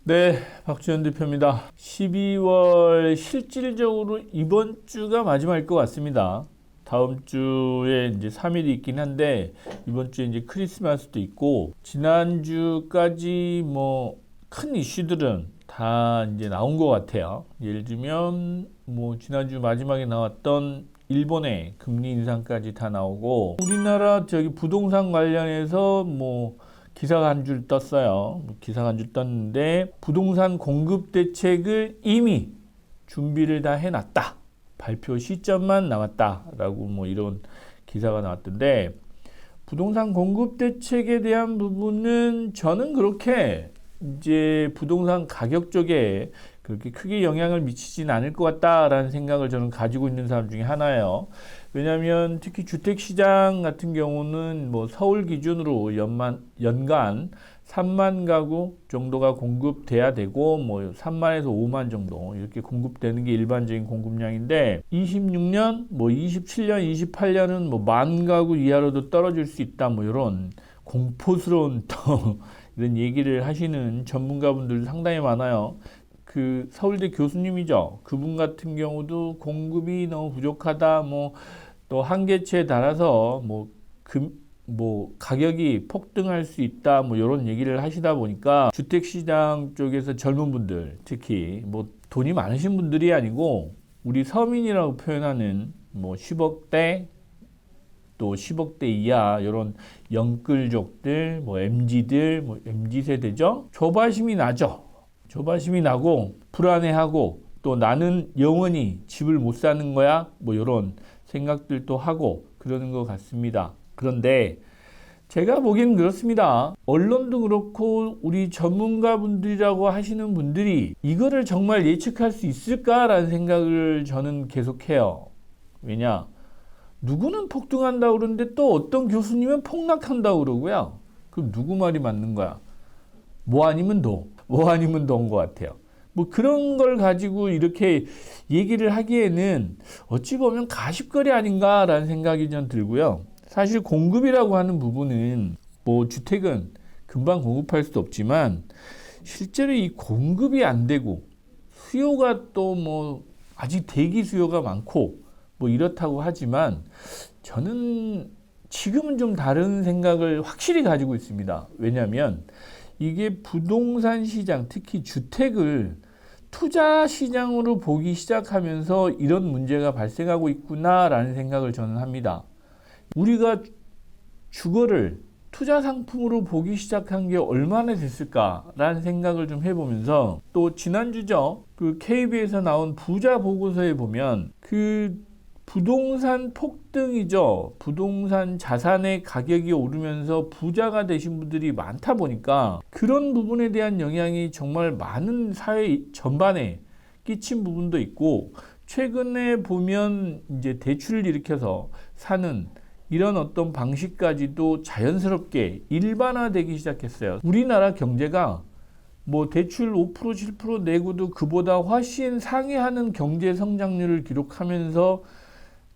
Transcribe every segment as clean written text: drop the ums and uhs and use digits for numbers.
네, 박주현 대표입니다. 12월 실질적으로 이번 주가 마지막일 것 같습니다. 다음 주에 이제 3일이 있긴 한데 이번 주에 이제 크리스마스도 있고 지난주까지 뭐 큰 이슈들은 다 이제 나온 것 같아요. 예를 들면 뭐 지난주 마지막에 나왔던 일본의 금리 인상까지 다 나오고 우리나라 저기 부동산 관련해서 뭐 기사가 한 줄 떴어요. 기사가 한 줄 떴는데 부동산 공급 대책을 이미 준비를 다 해놨다. 발표 시점만 남았다라고 뭐 이런 기사가 나왔던데 부동산 공급 대책에 대한 부분은 저는 그렇게 이제 부동산 가격 쪽에 그렇게 크게 영향을 미치진 않을 것 같다라는 생각을 저는 가지고 있는 사람 중에 하나예요. 왜냐하면 특히 주택시장 같은 경우는 뭐 서울 기준으로 연간 3만 가구 정도가 공급돼야 되고 뭐 3만에서 5만 정도 이렇게 공급되는 게 일반적인 공급량인데 26년, 뭐 27년, 28년은 뭐 만 가구 이하로도 떨어질 수 있다 뭐 이런 공포스러운 또 이런 얘기를 하시는 전문가분들 상당히 많아요. 그 서울대 교수님이죠. 그분 같은 경우도 공급이 너무 부족하다, 뭐 또 한계치에 달아서 뭐 가격이 폭등할 수 있다, 뭐 이런 얘기를 하시다 보니까 주택시장 쪽에서 젊은 분들, 특히 뭐 돈이 많으신 분들이 아니고 우리 서민이라고 표현하는 뭐 10억대 또 10억대 이하 이런 영끌족들, 뭐 MZ들, 뭐 MZ 세대죠. 조바심이 나죠. 조바심이 나고 불안해하고 또 나는 영원히 집을 못 사는 거야 뭐 이런 생각들도 하고 그러는 것 같습니다. 그런데 제가 보기엔 그렇습니다. 언론도 그렇고 우리 전문가분들이라고 하시는 분들이 이거를 정말 예측할 수 있을까라는 생각을 저는 계속해요. 왜냐? 누구는 폭등한다고 그러는데 또 어떤 교수님은 폭락한다고 그러고요. 그럼 누구 말이 맞는 거야? 뭐 아니면 뭐 아니면 도인 것 같아요. 뭐 그런 걸 가지고 이렇게 얘기를 하기에는 어찌 보면 가십거리 아닌가라는 생각이 좀 들고요. 사실 공급이라고 하는 부분은 뭐 주택은 금방 공급할 수도 없지만 실제로 이 공급이 안 되고 수요가 또 뭐 아직 대기 수요가 많고 뭐 이렇다고 하지만 저는 지금은 좀 다른 생각을 확실히 가지고 있습니다. 왜냐하면 이게 부동산 시장, 특히 주택을 투자 시장으로 보기 시작하면서 이런 문제가 발생하고 있구나라는 생각을 저는 합니다. 우리가 주거를 투자 상품으로 보기 시작한 게 얼마나 됐을까라는 생각을 좀 해보면서 또 지난주죠. 그 KB에서 나온 부자 보고서에 보면 그 부동산 폭등이죠. 부동산 자산의 가격이 오르면서 부자가 되신 분들이 많다 보니까 그런 부분에 대한 영향이 정말 많은 사회 전반에 끼친 부분도 있고 최근에 보면 이제 대출을 일으켜서 사는 이런 어떤 방식까지도 자연스럽게 일반화되기 시작했어요. 우리나라 경제가 뭐 대출 5% 7% 내고도 그보다 훨씬 상회하는 경제 성장률을 기록하면서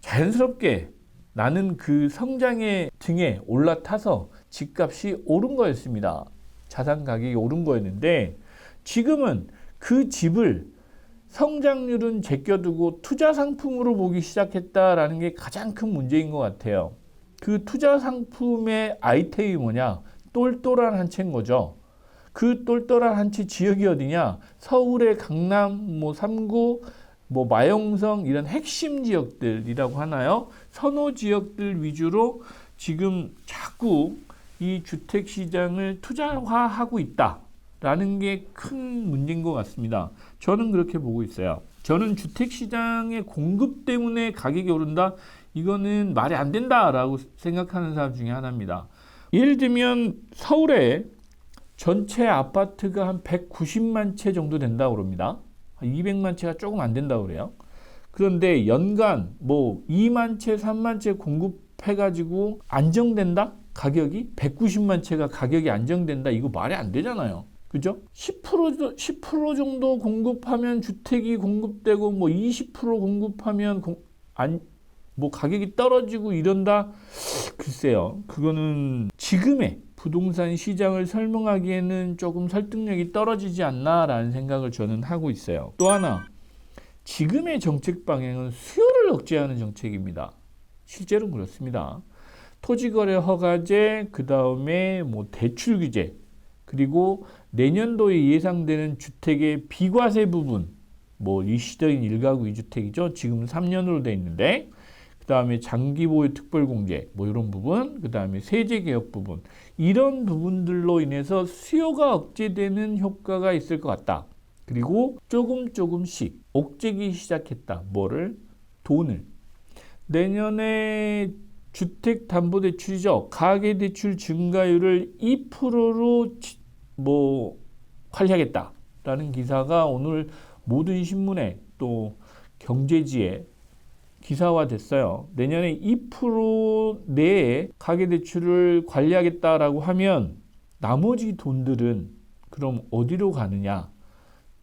자연스럽게 나는 그 성장의 등에 올라타서 집값이 오른 거였습니다. 자산 가격이 오른 거였는데 지금은 그 집을 성장률은 제껴두고 투자 상품으로 보기 시작했다라는 게 가장 큰 문제인 것 같아요. 그 투자 상품의 아이템이 뭐냐? 똘똘한 한 채인 거죠. 그 똘똘한 한 채 지역이 어디냐? 서울의 강남, 뭐 3구, 뭐 마용성 이런 핵심 지역들이라고 하나요? 선호 지역들 위주로 지금 자꾸 이 주택 시장을 투자화하고 있다라는 게 큰 문제인 것 같습니다. 저는 그렇게 보고 있어요. 저는 주택 시장의 공급 때문에 가격이 오른다? 이거는 말이 안 된다라고 생각하는 사람 중에 하나입니다. 예를 들면 서울에 전체 아파트가 한 190만 채 정도 된다고 그럽니다. 200만 채가 조금 안 된다고 그래요. 그런데 연간 뭐 2만 채, 3만 채 공급해가지고 안정된다? 가격이? 190만 채가 가격이 안정된다? 이거 말이 안 되잖아요. 그죠? 10% 정도 공급하면 주택이 공급되고 뭐 20% 공급하면 뭐 가격이 떨어지고 이런다? 글쎄요. 그거는 지금의 부동산 시장을 설명하기에는 조금 설득력이 떨어지지 않나라는 생각을 저는 하고 있어요. 또 하나, 지금의 정책 방향은 수요를 억제하는 정책입니다. 실제로 그렇습니다. 토지거래 허가제, 그 다음에 뭐 대출 규제, 그리고 내년도에 예상되는 주택의 비과세 부분, 뭐 일시적인 1가구 2주택이죠. 지금 3년으로 돼 있는데, 그 다음에 장기보유 특별공제, 뭐 이런 부분, 그 다음에 세제개혁 부분, 이런 부분들로 인해서 수요가 억제되는 효과가 있을 것 같다. 그리고 조금씩 억제기 시작했다. 뭐를? 돈을. 내년에 주택담보대출이죠. 가계대출 증가율을 2%로 뭐 관리하겠다라는 기사가 오늘 모든 신문에 또 경제지에 기사화됐어요. 내년에 2% 내에 가계대출을 관리하겠다라고 하면 나머지 돈들은 그럼 어디로 가느냐?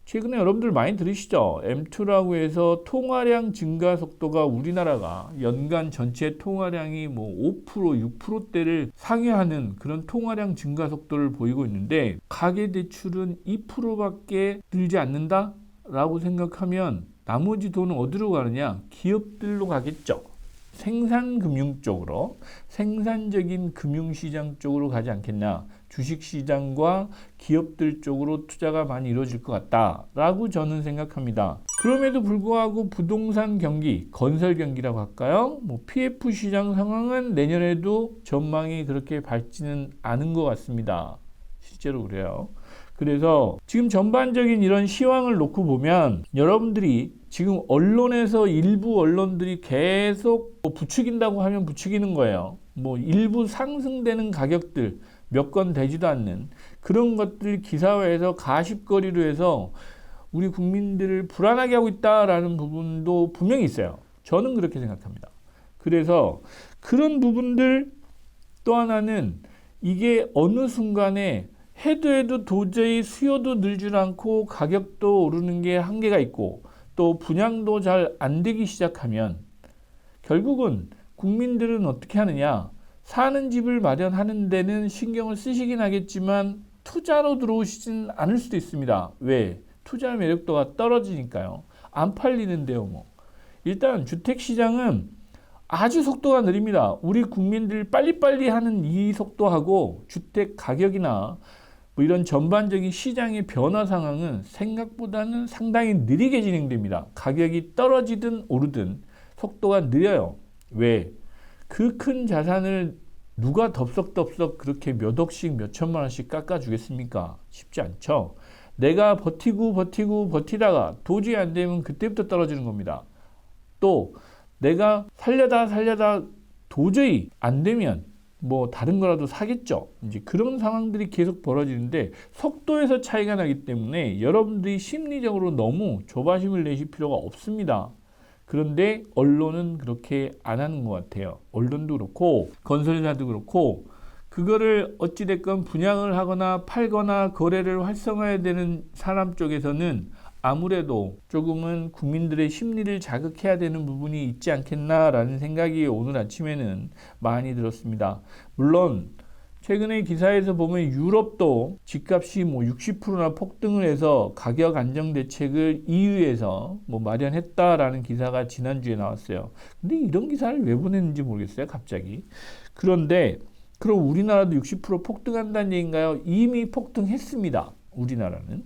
최근에 여러분들 많이 들으시죠? M2라고 해서 통화량 증가 속도가 우리나라가 연간 전체 통화량이 뭐 5%, 6%대를 상회하는 그런 통화량 증가 속도를 보이고 있는데 가계대출은 2%밖에 늘지 않는다? 라고 생각하면 나머지 돈은 어디로 가느냐? 기업들로 가겠죠. 생산금융 쪽으로, 생산적인 금융시장 쪽으로 가지 않겠냐. 주식시장과 기업들 쪽으로 투자가 많이 이루어질 것 같다라고 저는 생각합니다. 그럼에도 불구하고 부동산 경기, 건설 경기라고 할까요? 뭐 PF 시장 상황은 내년에도 전망이 그렇게 밝지는 않은 것 같습니다. 실제로 그래요. 그래서 지금 전반적인 이런 시황을 놓고 보면 여러분들이 지금 언론에서 일부 언론들이 계속 부추긴다고 하면 부추기는 거예요. 뭐 일부 상승되는 가격들 몇 건 되지도 않는 그런 것들 기사화해서 가십거리로 해서 우리 국민들을 불안하게 하고 있다라는 부분도 분명히 있어요. 저는 그렇게 생각합니다. 그래서 그런 부분들 또 하나는 이게 어느 순간에 해도 도저히 수요도 늘지 않고 가격도 오르는 게 한계가 있고 또 분양도 잘 안 되기 시작하면 결국은 국민들은 어떻게 하느냐? 사는 집을 마련하는 데는 신경을 쓰시긴 하겠지만 투자로 들어오시진 않을 수도 있습니다. 왜? 투자 매력도가 떨어지니까요. 안 팔리는데요, 뭐. 일단 주택시장은 아주 속도가 느립니다. 우리 국민들 빨리빨리 하는 이 속도하고 주택 가격이나 뭐 이런 전반적인 시장의 변화 상황은 생각보다는 상당히 느리게 진행됩니다. 가격이 떨어지든 오르든 속도가 느려요. 왜? 그 큰 자산을 누가 덥석덥석 그렇게 몇 억씩 몇 천만 원씩 깎아주겠습니까? 쉽지 않죠. 내가 버티다가 도저히 안 되면 그때부터 떨어지는 겁니다. 또 내가 살려다 도저히 안 되면 뭐 다른 거라도 사겠죠. 이제 그런 상황들이 계속 벌어지는데 속도에서 차이가 나기 때문에 여러분들이 심리적으로 너무 조바심을 내실 필요가 없습니다. 그런데 언론은 그렇게 안 하는 것 같아요. 언론도 그렇고 건설사도 그렇고 그거를 어찌됐건 분양을 하거나 팔거나 거래를 활성화해야 되는 사람 쪽에서는 아무래도 조금은 국민들의 심리를 자극해야 되는 부분이 있지 않겠나라는 생각이 오늘 아침에는 많이 들었습니다. 물론 최근에 기사에서 보면 유럽도 집값이 뭐 60%나 폭등을 해서 가격 안정 대책을 EU에서 뭐 마련했다라는 기사가 지난주에 나왔어요. 근데 이런 기사를 왜 보냈는지 모르겠어요, 갑자기. 그런데 그럼 우리나라도 60% 폭등한다는 얘기인가요? 이미 폭등했습니다, 우리나라는.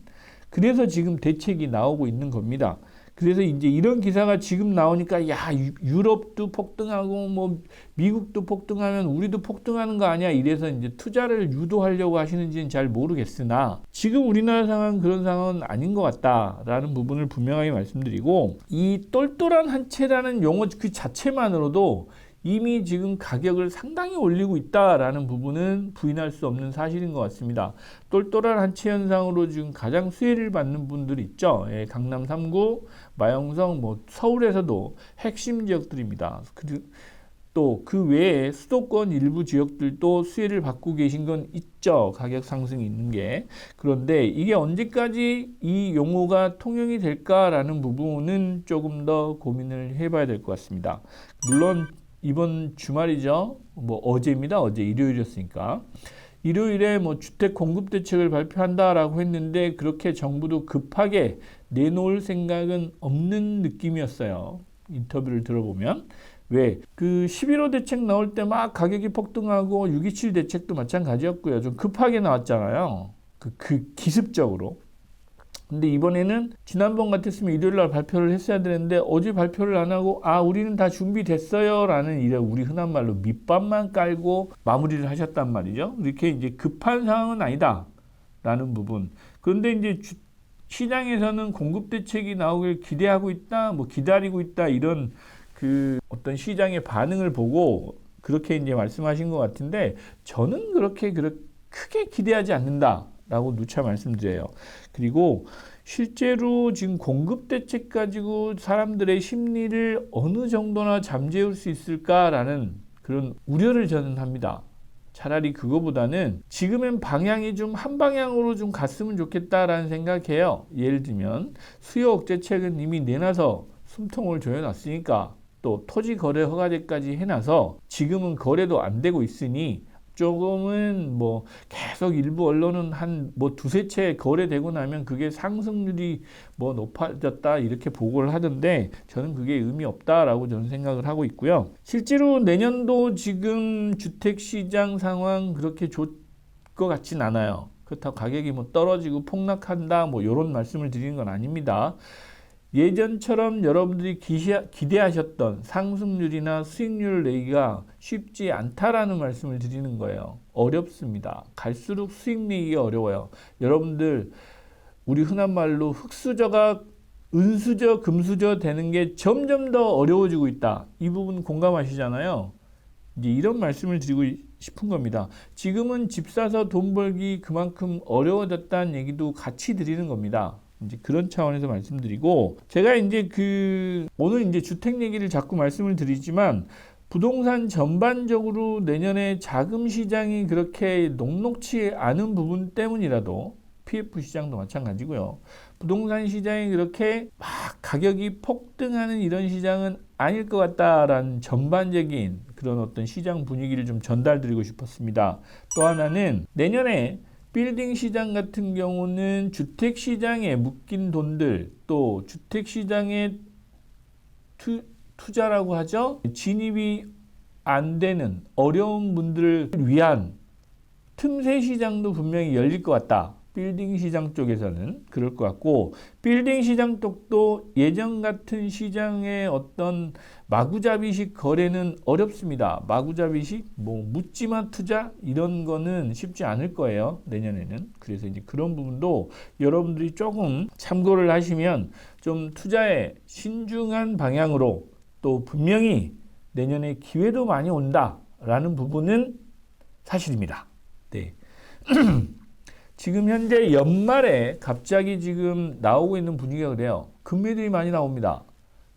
그래서 지금 대책이 나오고 있는 겁니다. 그래서 이제 이런 기사가 지금 나오니까 야, 유럽도 폭등하고 뭐 미국도 폭등하면 우리도 폭등하는 거 아니야? 이래서 이제 투자를 유도하려고 하시는지는 잘 모르겠으나 지금 우리나라 상황은 그런 상황은 아닌 것 같다라는 부분을 분명하게 말씀드리고 이 똘똘한 한 채라는 용어 그 자체만으로도 이미 지금 가격을 상당히 올리고 있다라는 부분은 부인할 수 없는 사실인 것 같습니다. 똘똘한 한 채 현상으로 지금 가장 수혜를 받는 분들이 있죠. 예, 강남 3구, 마영성, 뭐 서울에서도 핵심 지역들입니다. 또 그 외에 수도권 일부 지역들도 수혜를 받고 계신 건 있죠. 가격 상승이 있는 게. 그런데 이게 언제까지 이 용어가 통용이 될까라는 부분은 조금 더 고민을 해봐야 될 것 같습니다. 물론 이번 주말이죠. 뭐 어제입니다. 어제 일요일이었으니까. 일요일에 뭐 주택 공급 대책을 발표한다라고 했는데 그렇게 정부도 급하게 내놓을 생각은 없는 느낌이었어요. 인터뷰를 들어보면. 왜? 그 11호 대책 나올 때 막 가격이 폭등하고 6.27 대책도 마찬가지였고요. 좀 급하게 나왔잖아요. 기습적으로. 근데 이번에는 지난번 같았으면 일요일 날 발표를 했어야 되는데 어제 발표를 안 하고 우리는 다 준비됐어요 라는 우리 흔한 말로 밑밥만 깔고 마무리를 하셨단 말이죠. 이렇게 이제 급한 상황은 아니다 라는 부분. 그런데 이제 시장에서는 공급 대책이 나오길 기대하고 있다, 뭐 기다리고 있다 이런 그 어떤 시장의 반응을 보고 그렇게 이제 말씀하신 것 같은데 저는 그렇게 크게 기대하지 않는다. 라고 누차 말씀드려요. 그리고 실제로 지금 공급 대책 가지고 사람들의 심리를 어느 정도나 잠재울 수 있을까라는 그런 우려를 저는 합니다. 차라리 그거보다는 지금은 방향이 좀 한 방향으로 좀 갔으면 좋겠다라는 생각해요. 예를 들면 수요 억제책은 이미 내놔서 숨통을 조여놨으니까 또 토지 거래 허가제까지 해놔서 지금은 거래도 안 되고 있으니 조금은 뭐 계속 일부 언론은 한 뭐 두세 채 거래되고 나면 그게 상승률이 뭐 높아졌다 이렇게 보고를 하던데 저는 그게 의미 없다라고 저는 생각을 하고 있고요. 실제로 내년도 지금 주택시장 상황 그렇게 좋을 것 같진 않아요. 그렇다고 가격이 뭐 떨어지고 폭락한다 뭐 이런 말씀을 드리는 건 아닙니다. 예전처럼 여러분들이 기대하셨던 상승률이나 수익률 내기가 쉽지 않다라는 말씀을 드리는 거예요. 어렵습니다. 갈수록 수익 내기가 어려워요. 여러분들 우리 흔한 말로 흑수저가 은수저, 금수저 되는 게 점점 더 어려워지고 있다. 이 부분 공감하시잖아요. 이제 이런 말씀을 드리고 싶은 겁니다. 지금은 집 사서 돈 벌기 그만큼 어려워졌다는 얘기도 같이 드리는 겁니다. 이제 그런 차원에서 말씀드리고 제가 이제 오늘 이제 주택 얘기를 자꾸 말씀을 드리지만 부동산 전반적으로 내년에 자금 시장이 그렇게 녹록치 않은 부분 때문이라도 PF 시장도 마찬가지고요. 부동산 시장이 그렇게 막 가격이 폭등하는 이런 시장은 아닐 것 같다라는 전반적인 그런 어떤 시장 분위기를 좀 전달드리고 싶었습니다. 또 하나는 내년에 빌딩 시장 같은 경우는 주택 시장에 묶인 돈들 또 주택 시장에 투자라고 하죠. 진입이 안 되는 어려운 분들을 위한 틈새 시장도 분명히 열릴 것 같다. 빌딩 시장 쪽에서는 그럴 것 같고 빌딩 시장 쪽도 예전 같은 시장의 어떤 마구잡이식 거래는 어렵습니다. 마구잡이식 뭐 묻지마 투자 이런 거는 쉽지 않을 거예요. 내년에는. 그래서 이제 그런 부분도 여러분들이 조금 참고를 하시면 좀 투자에 신중한 방향으로 또 분명히 내년에 기회도 많이 온다라는 부분은 사실입니다. 네. 지금 현재 연말에 갑자기 지금 나오고 있는 분위기가 그래요. 금매들이 많이 나옵니다.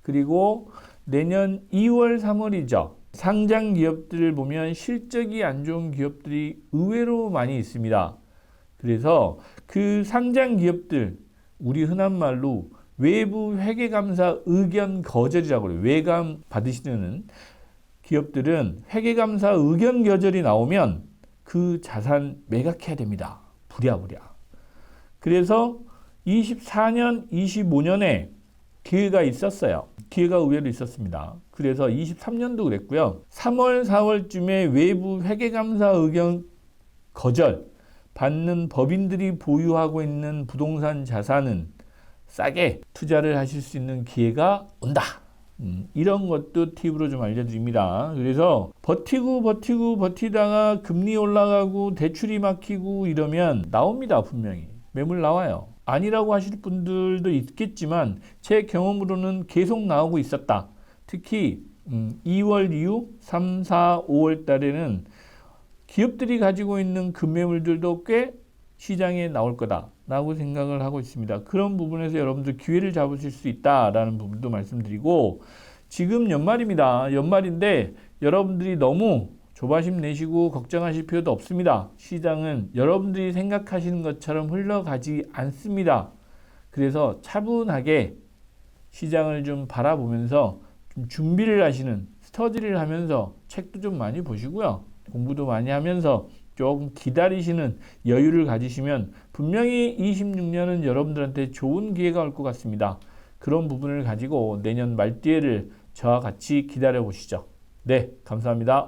그리고 내년 2월, 3월이죠. 상장 기업들을 보면 실적이 안 좋은 기업들이 의외로 많이 있습니다. 그래서 그 상장 기업들, 우리 흔한 말로 외부 회계감사 의견 거절이라고 그래요. 외감 받으시는 기업들은 회계감사 의견 거절이 나오면 그 자산 매각해야 됩니다. 부랴부랴. 그래서 24년, 25년에 기회가 있었어요. 기회가 의외로 있었습니다. 그래서 23년도 그랬고요. 3월, 4월쯤에 외부 회계감사 의견 거절 받는 법인들이 보유하고 있는 부동산 자산은 싸게 투자를 하실 수 있는 기회가 온다. 이런 것도 팁으로 좀 알려드립니다. 그래서 버티다가 금리 올라가고 대출이 막히고 이러면 나옵니다. 분명히 매물 나와요. 아니라고 하실 분들도 있겠지만 제 경험으로는 계속 나오고 있었다. 특히 2월 이후 3, 4, 5월 달에는 기업들이 가지고 있는 금매물들도 꽤 시장에 나올 거다라고 생각을 하고 있습니다. 그런 부분에서 여러분들 기회를 잡으실 수 있다라는 부분도 말씀드리고 지금 연말입니다. 연말인데 여러분들이 너무 조바심 내시고 걱정하실 필요도 없습니다. 시장은 여러분들이 생각하시는 것처럼 흘러가지 않습니다. 그래서 차분하게 시장을 좀 바라보면서 좀 준비를 하시는 스터디를 하면서 책도 좀 많이 보시고요. 공부도 많이 하면서 조금 기다리시는 여유를 가지시면 분명히 26년은 여러분들한테 좋은 기회가 올 것 같습니다. 그런 부분을 가지고 내년 말띠에를 저와 같이 기다려 보시죠. 네, 감사합니다.